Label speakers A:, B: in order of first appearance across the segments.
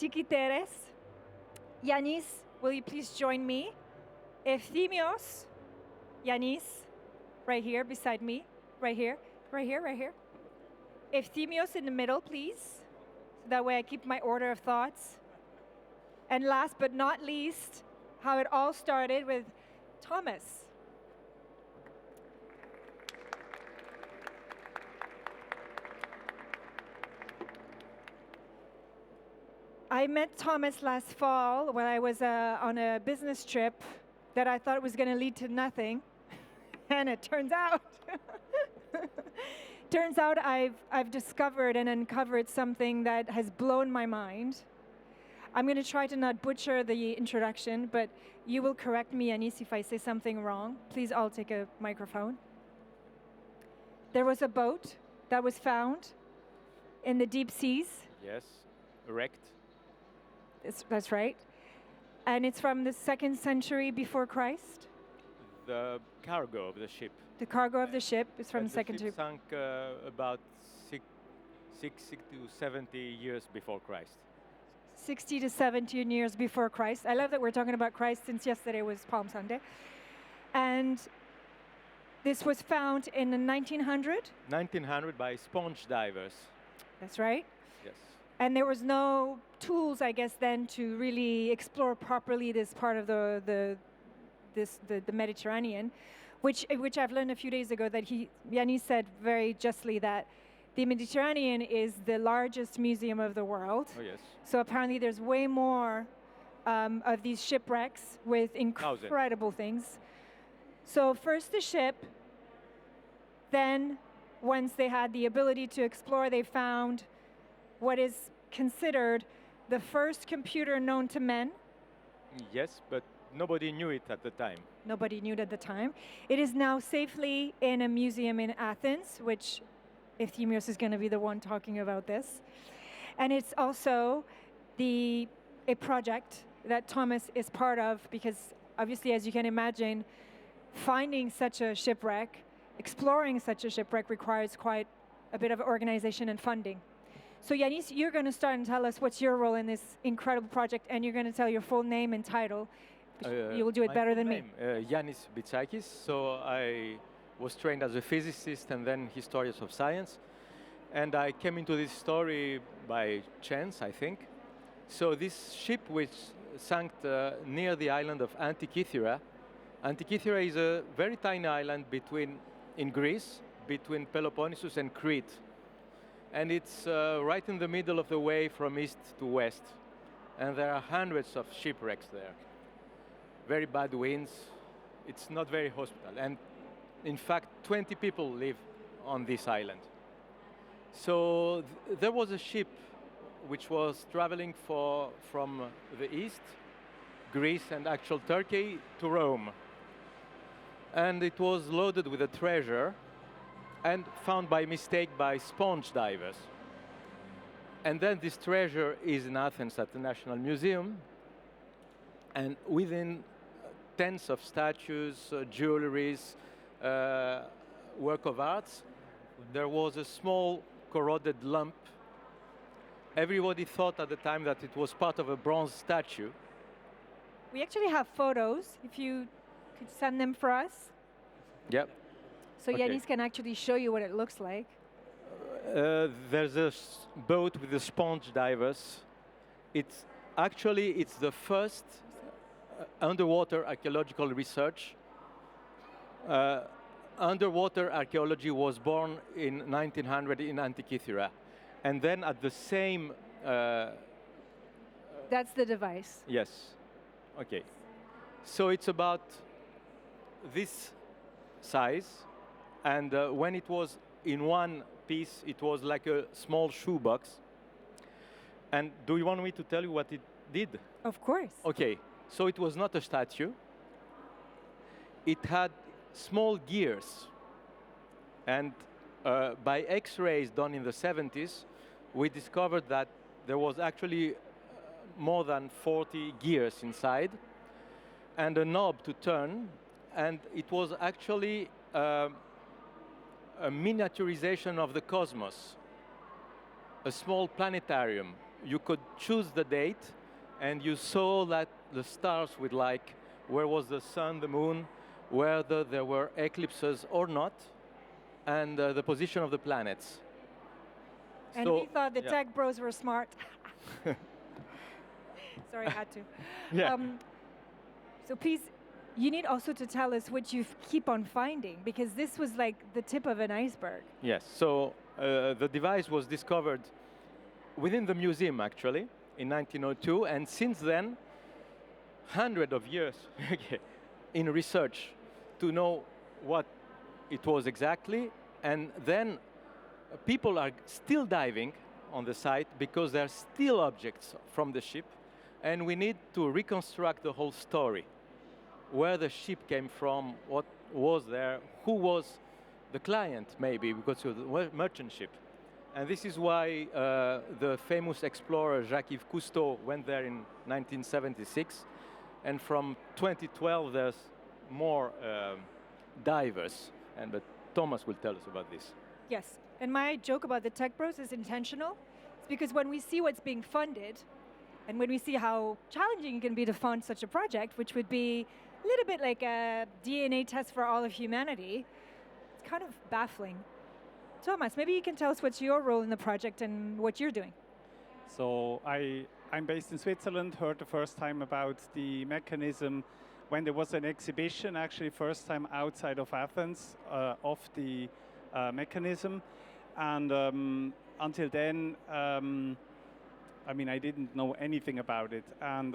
A: Antikytheres. Yanis, will you please join me? Efthymios. Yanis, right here beside me. Right here, right here, right here. Efthymios in the middle, please. So that way I keep my order of thoughts. And last but not least, how it all started with Thomas. I met Thomas last fall when I was on a business trip that I thought was going to lead to nothing. And it turns out, I've discovered and uncovered something that has blown my mind. I'm going to try to not butcher the introduction, but you will correct me, Yanis, if I say something wrong. Please all take a microphone. There was a boat that was found in the deep seas.
B: Yes, wrecked.
A: That's right. And it's from the 2nd century before Christ.
B: The cargo of the ship.
A: The cargo of the ship is from the 2nd century.
B: The ship sank about 60 to 70 years before Christ.
A: 60 to 70 years before Christ. I love that we're talking about Christ since yesterday was Palm Sunday. And this was found in the 1900?
B: 1900 by sponge divers.
A: That's right.
B: Yes.
A: And there was no tools, I guess, then to really explore properly this part of the Mediterranean, which I've learned a few days ago that Yanis said very justly that the Mediterranean is the largest museum of the world.
B: Oh, yes.
A: So apparently there's way more of these shipwrecks with incredible things. So first the ship, then once they had the ability to explore, they found what is considered the first computer known to men.
B: Yes, but nobody knew it at the time.
A: Nobody knew it at the time. It is now safely in a museum in Athens, which Efthymios is going to be the one talking about this. And it's also a project that Thomas is part of because obviously, as you can imagine, finding such a shipwreck, exploring such a shipwreck requires quite a bit of organization and funding. So Yanis, you're going to start and tell us what's your role in this incredible project, and you're going to tell your full name and title. You will do it better than me.
B: Yanis Bitsakis. So I was trained as a physicist and then historian of science. And I came into this story by chance, I think. So this ship which sank near the island of Antikythera. Antikythera is a very tiny island in Greece, between Peloponnesus and Crete. And it's right in the middle of the way from east to west. And there are hundreds of shipwrecks there. Very bad winds. It's not very hospitable. And in fact, 20 people live on this island. So there was a ship which was traveling from the east, Greece and actual Turkey, to Rome. And it was loaded with a treasure and found by mistake by sponge divers. And then this treasure is in Athens at the National Museum. And within tens of statues, jewelries, work of arts, there was a small corroded lump. Everybody thought at the time that it was part of a bronze statue.
A: We actually have photos, if you could send them for us.
B: Yep.
A: So okay. Yanis can actually show you what it looks like.
B: There's a boat with the sponge divers. It's the first underwater archaeological research. Underwater archaeology was born in 1900 in Antikythera. And then at the same...
A: That's the device.
B: Yes. Okay. So it's about this size. And when it was in one piece, it was like a small shoebox. And do you want me to tell you what it did?
A: Of course.
B: Okay. So it was not a statue. It had small gears. And by X-rays done in the 70s, we discovered that there was actually more than 40 gears inside and a knob to turn. And it was actually a miniaturization of the cosmos, a small planetarium you could choose the date, and you saw that the stars with like where was the sun, the moon, whether there were eclipses or not, and the position of the planets.
A: And we thought the tech bros were smart. Sorry, I had to.
B: Yeah.
A: So please, you need also to tell us what you keep on finding, because this was like the tip of an iceberg.
B: Yes, so the device was discovered within the museum, actually, in 1902, and since then, hundreds of years in research to know what it was exactly, and then people are still diving on the site because there are still objects from the ship, and we need to reconstruct the whole story. Where the ship came from, what was there, who was the client, maybe, because it was a merchant ship. And this is why the famous explorer Jacques-Yves Cousteau went there in 1976. And from 2012, there's more divers. But Thomas will tell us about this.
A: Yes, and my joke about the tech bros is intentional. It's because when we see what's being funded, and when we see how challenging it can be to fund such a project, which would be a little bit like a DNA test for all of humanity, it's kind of baffling. Thomas, maybe you can tell us what's your role in the project and what you're doing.
C: So I'm based in Switzerland, heard the first time about the mechanism when there was an exhibition, actually first time outside of Athens, of the mechanism. And until then, I mean, I didn't know anything about it. And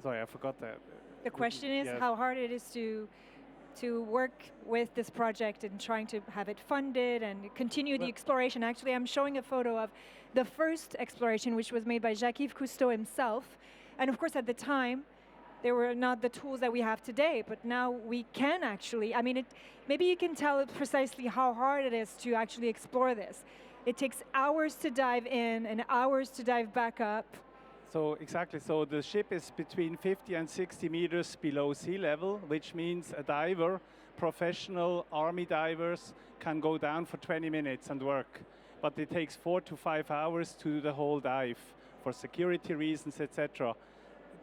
C: sorry, I forgot that.
A: The question is how hard it is to work with this project and trying to have it funded and continue the exploration. Actually, I'm showing a photo of the first exploration, which was made by Jacques-Yves Cousteau himself. And of course, at the time, there were not the tools that we have today, but now we can actually, I mean, maybe you can tell precisely how hard it is to actually explore this. It takes hours to dive in and hours to dive back up.
C: So exactly, so the ship is between 50 and 60 meters below sea level, which means a diver, professional army divers, can go down for 20 minutes and work. But it takes 4 to 5 hours to do the whole dive for security reasons, etc.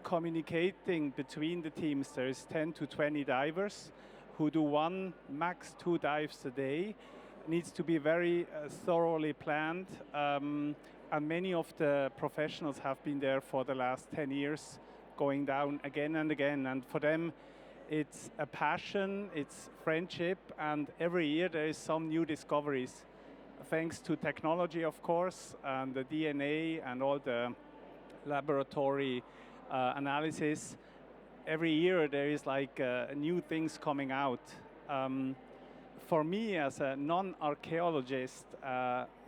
C: Communicating between the teams, there is 10 to 20 divers who do 1, max 2 dives a day. Needs to be very thoroughly planned. And many of the professionals have been there for the last 10 years, going down again and again. And for them, it's a passion, it's friendship, and every year there is some new discoveries. Thanks to technology, of course, and the DNA and all the laboratory analysis. Every year there is like new things coming out. For me, as a non-archaeologist,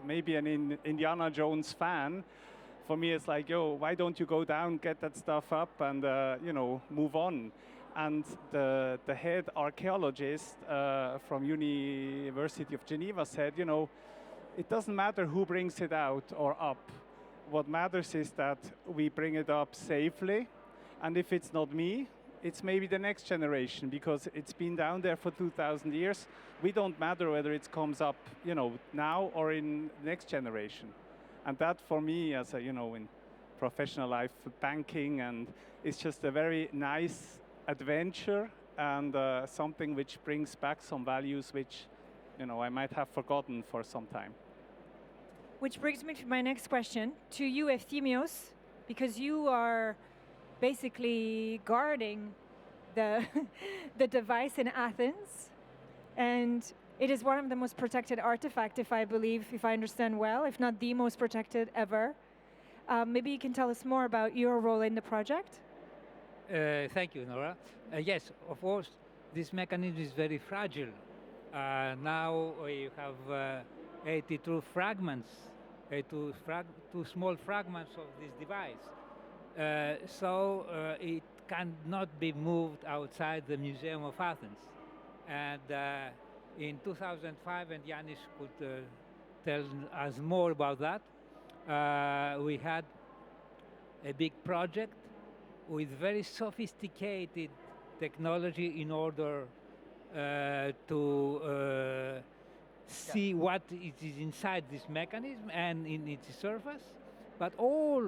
C: maybe an Indiana Jones fan, for me it's like, yo, why don't you go down, get that stuff up, and you know, move on? And the head archaeologist from University of Geneva said, you know, it doesn't matter who brings it out or up. What matters is that we bring it up safely, and if it's not me, it's maybe the next generation, because it's been down there for 2,000 years. We don't matter whether it comes up, you know, now or in next generation. And that, for me, as a, you know, in professional life, banking, and it's just a very nice adventure and something which brings back some values which, you know, I might have forgotten for some time.
A: Which brings me to my next question to you, Efthymios, because you are basically guarding the the device in Athens, and it is one of the most protected artifacts, if I understand well, if not the most protected ever. Maybe you can tell us more about your role in the project?
D: Thank you, Nora. Yes, of course, this mechanism is very fragile. Now we have 82 fragments, two small fragments of this device. So it cannot be moved outside the Museum of Athens. And in 2005, and Yanis could tell us more about that, we had a big project with very sophisticated technology in order to see what is inside this mechanism and in its surface. But all,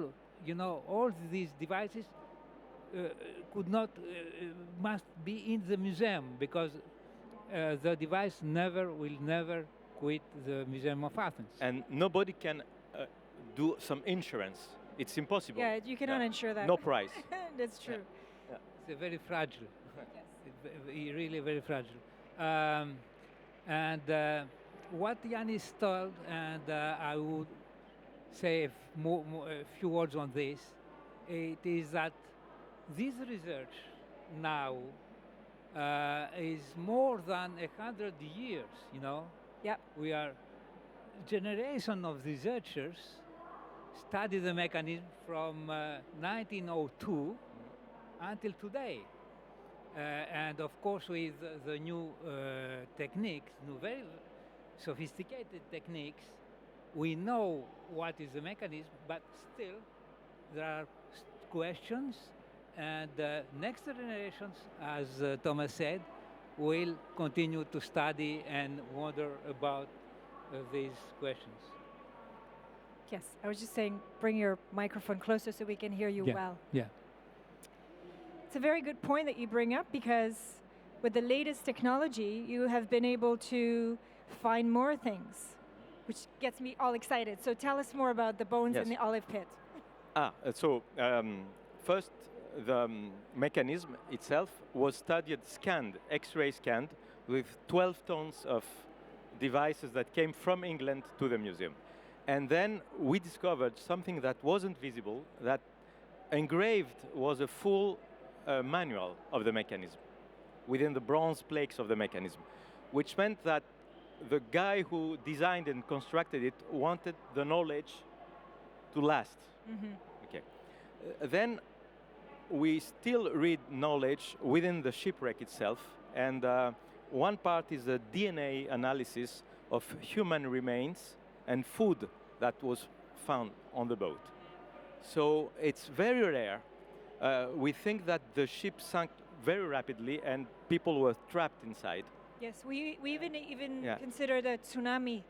D: all these devices could not, must be in the museum, because the device will never quit the Museum of Athens.
B: And nobody can do some insurance. It's impossible.
A: Yeah, you cannot insure that.
B: No price.
A: That's true.
B: Yeah.
D: It's very fragile.
A: Yes.
D: It's really very fragile. And what Yanis told, and I would say a few words on this, it is that this research now is more than 100 years,
A: Yep.
D: We are generation of researchers study the mechanism from 1902 until today. And of course, with the new techniques, new very sophisticated techniques, we know what is the mechanism, but still there are questions, and next generations, as Thomas said, will continue to study and wonder about these questions.
A: Yes, I was just saying, bring your microphone closer so we can hear you well.
D: Yeah.
A: It's a very good point that you bring up, because with the latest technology, you have been able to find more things, which gets me all excited. So tell us more about the bones in the olive pit.
B: First, the mechanism itself was studied, scanned, X-ray scanned, with 12 tons of devices that came from England to the museum. And then we discovered something that wasn't visible, that engraved was a full manual of the mechanism within the bronze plaques of the mechanism, which meant that the guy who designed and constructed it wanted the knowledge to last.
A: Mm-hmm.
B: Okay. Then we still read knowledge within the shipwreck itself, and one part is the DNA analysis of human remains and food that was found on the boat. So it's very rare. We think that the ship sank very rapidly and people were trapped inside.
A: Yes, we even consider the tsunami,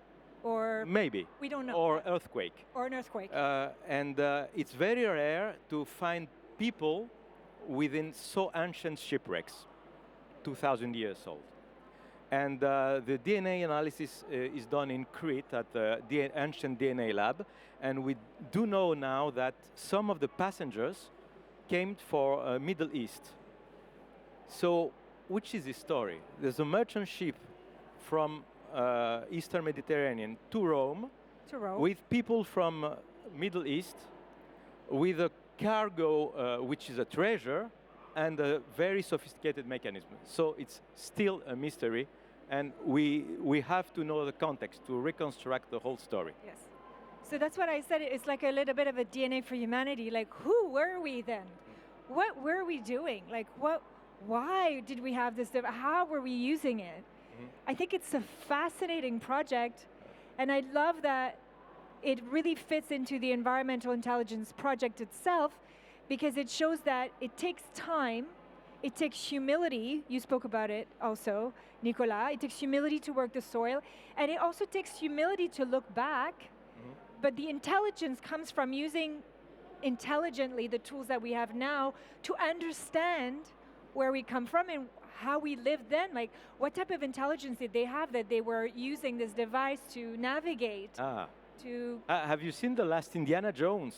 A: or
B: maybe
A: we don't know,
B: or earthquake.
A: Or an earthquake.
B: And it's very rare to find people within so ancient shipwrecks, 2,000 years old. And the DNA analysis is done in Crete at the ancient DNA lab, and we do know now that some of the passengers came for Middle East. So, which is the story? There's a merchant ship from Eastern Mediterranean to Rome, with people from Middle East, with a cargo which is a treasure, and a very sophisticated mechanism. So it's still a mystery, and we have to know the context to reconstruct the whole story.
A: Yes. So that's what I said. It's like a little bit of a DNA for humanity. Like, who were we then? What were we doing? Like, why did we have this? How were we using it? Mm-hmm. I think it's a fascinating project, and I love that it really fits into the environmental intelligence project itself, because it shows that it takes time, it takes humility. You spoke about it also, Nicolas. It takes humility to work the soil, and it also takes humility to look back. Mm-hmm. But the intelligence comes from using intelligently the tools that we have now to understand where we come from and how we lived then. Like, what type of intelligence did they have that they were using this device to navigate?
B: Have you seen the last Indiana Jones?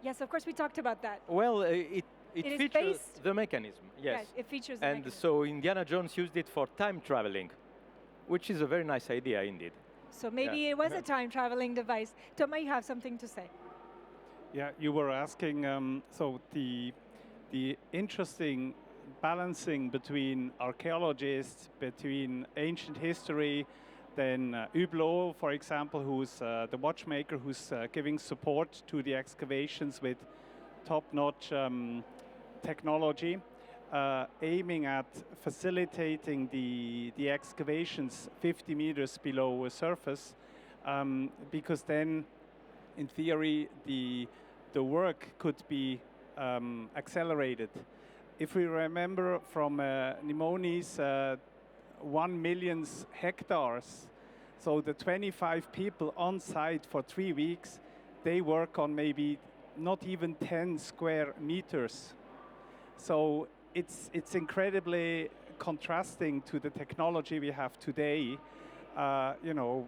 A: Yes, of course, we talked about that.
B: Well, it features the mechanism, yes.
A: It features the
B: mechanism. And so Indiana Jones used it for time traveling, which is a very nice idea indeed.
A: So maybe it was a time traveling device. Thomas, you have something to say.
C: Yeah, you were asking, so the interesting balancing between archaeologists, between ancient history, then Hublot, for example, who's the watchmaker who's giving support to the excavations with top-notch technology, aiming at facilitating the excavations 50 meters below surface, because then, in theory, the work could be accelerated. If we remember from Nemonis, 1 million hectares, so the 25 people on site for 3 weeks, they work on maybe not even 10 square meters. So it's incredibly contrasting to the technology we have today. You know,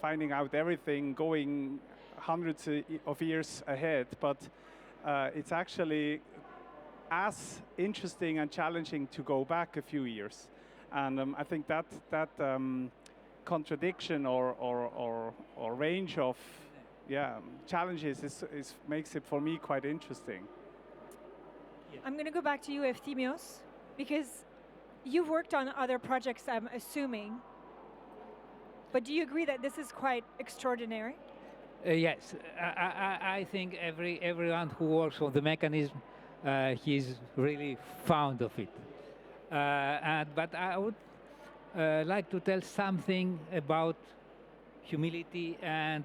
C: finding out everything, going hundreds of years ahead, but it's actually as interesting and challenging to go back a few years. And I think that contradiction or range of challenges is makes it for me quite interesting.
A: I'm going to go back to you, Efthymios, because you've worked on other projects, I'm assuming. But do you agree that this is quite extraordinary?
D: Yes, I think everyone who works on the mechanism, he's really fond of it. But I would like to tell something about humility and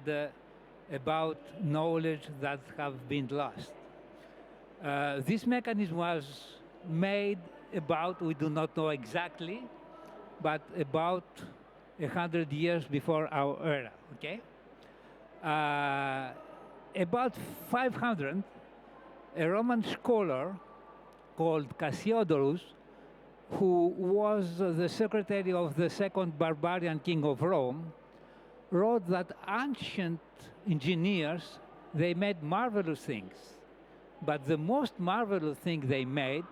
D: about knowledge that have been lost. This mechanism was made about, we do not know exactly, but about 100 years before our era, okay? About 500, a Roman scholar called Cassiodorus, who was the secretary of the second barbarian king of Rome, wrote that ancient engineers, they made marvelous things. But the most marvelous thing they made,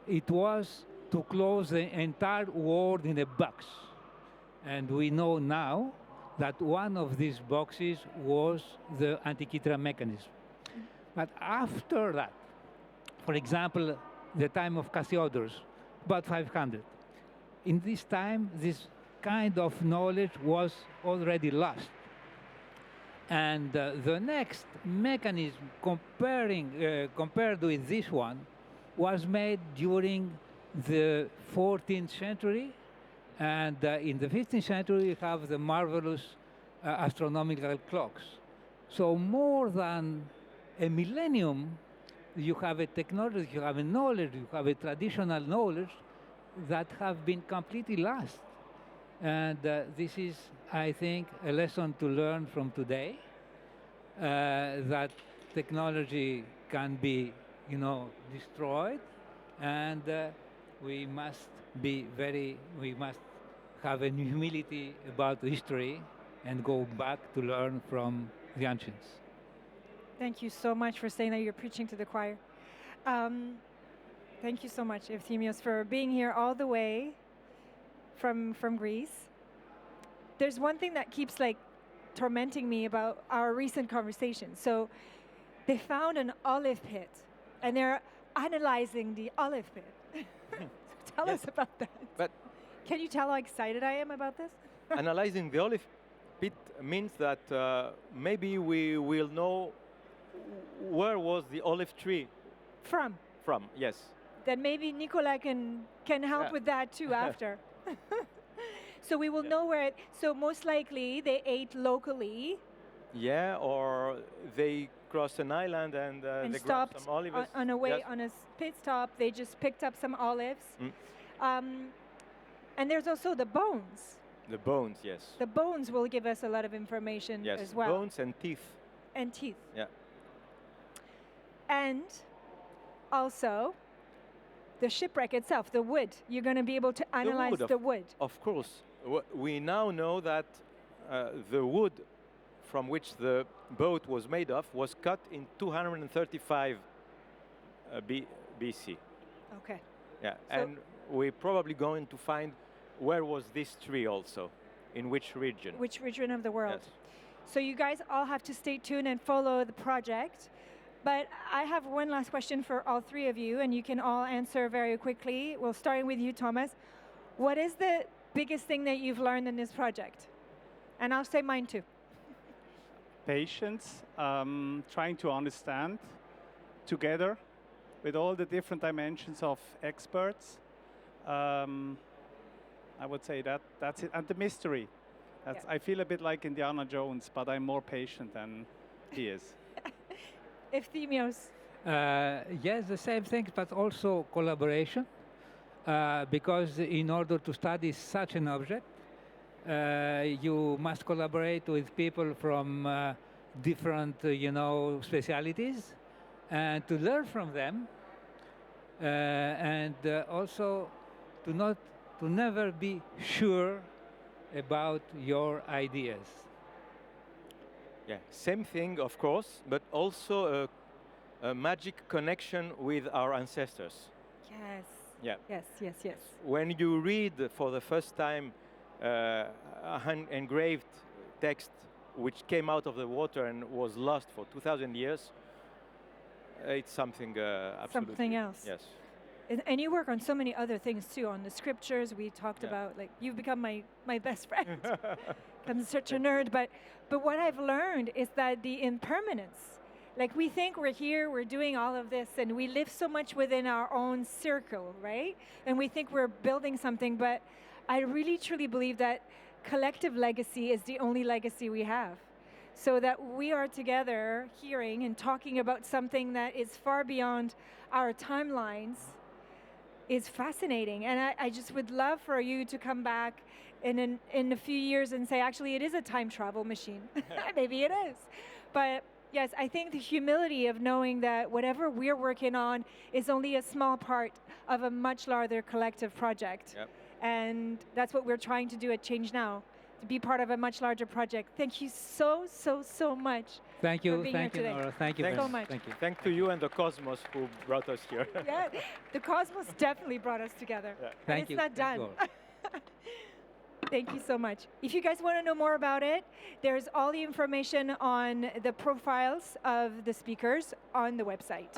D: it was to close the entire world in a box. And we know now that one of these boxes was the Antikythera mechanism. But after that, for example, the time of Cassiodorus, about 500, in this time, this kind of knowledge was already lost. And the next mechanism compared with this one was made during the 14th century. And in the 15th century, we have the marvelous astronomical clocks. So more than a millennium, you have a technology, you have a knowledge, you have a traditional knowledge that have been completely lost. And this is, I think, a lesson to learn from today, that technology can be, destroyed, and we must have a humility about history and go back to learn from the ancients.
A: Thank you so much for saying that you're preaching to the choir. Thank you so much, Efthymios, for being here all the way from Greece. There's one thing that keeps tormenting me about our recent conversation. So they found an olive pit, and they're analyzing the olive pit. Tell us about that.
B: But
A: can you tell how excited I am about this?
B: analyzing the olive pit means that maybe we will know where was the olive tree
A: From.
B: yes.
A: Then maybe Nicola can help with that too after. So we will know where so most likely they ate locally.
B: Yeah, or they crossed an island and they grabbed
A: stopped
B: some olives.
A: on a way,
B: Yes.
A: on a pit stop. They just picked up some olives. And there's also the bones.
B: The bones, yes.
A: The bones will give us a lot of information
B: Yes,
A: as well.
B: bones and teeth.
A: And teeth.
B: Yeah.
A: And also the shipwreck itself, the wood. You're going to be able to analyze the wood.
B: Of course. We now know that the wood from which the boat was made of was cut in 235 BC.
A: Okay.
B: Yeah,
A: So
B: and we're probably going to find where was this tree also, in which region.
A: which region of the world?
B: Yes.
A: So you guys all have to stay tuned and follow the project. But I have one last question for all three of you, and you can all answer very quickly. We'll start with you, Thomas. What is the biggest thing that you've learned in this project? And I'll say mine too.
C: Patience, trying to understand together with all the different dimensions of experts. I would say that's it. And the mystery. I feel a bit like Indiana Jones, but I'm more patient than he is.
A: Efthymios.
D: Yes, the same thing, but also collaboration. Because in order to study such an object, you must collaborate with people from different, specialities, and to learn from them, and also to never be sure about your ideas.
B: Yeah, same thing, of course, but also a magic connection with our ancestors.
A: Yes.
B: Yeah.
A: Yes, yes, yes.
B: When you read for the first time a engraved text which came out of the water and was lost for 2,000 years, it's something absolutely.
A: Something else.
B: Yes.
A: And you work on so many other things too, on the scriptures we talked about, like you've become my best friend. I'm such a nerd, but what I've learned is that the impermanence, like we think we're here, we're doing all of this, and we live so much within our own circle, right? And we think we're building something, but I really truly believe that collective legacy is the only legacy we have. So that we are together hearing and talking about something that is far beyond our timelines is fascinating. And I just would love for you to come back in a few years and say, actually, it is a time travel machine. Maybe it is. But yes, I think the humility of knowing that whatever we're working on is only a small part of a much larger collective project.
B: Yep.
A: And that's what we're trying to do at ChangeNOW, to be part of a much larger project. Thank you so much.
D: Thank you,
A: for being here today.
D: Nora. Thank you
A: Thanks
D: very
A: so much.
D: Thank you.
B: Thanks to you and the cosmos who brought us here.
A: Yeah, the cosmos definitely brought us together.
B: Yeah.
D: Thank you.
A: It's not
D: Thank
A: done.
D: you.
A: Thank you so much. If you guys want to know more about it, there's all the information on the profiles of the speakers on the website.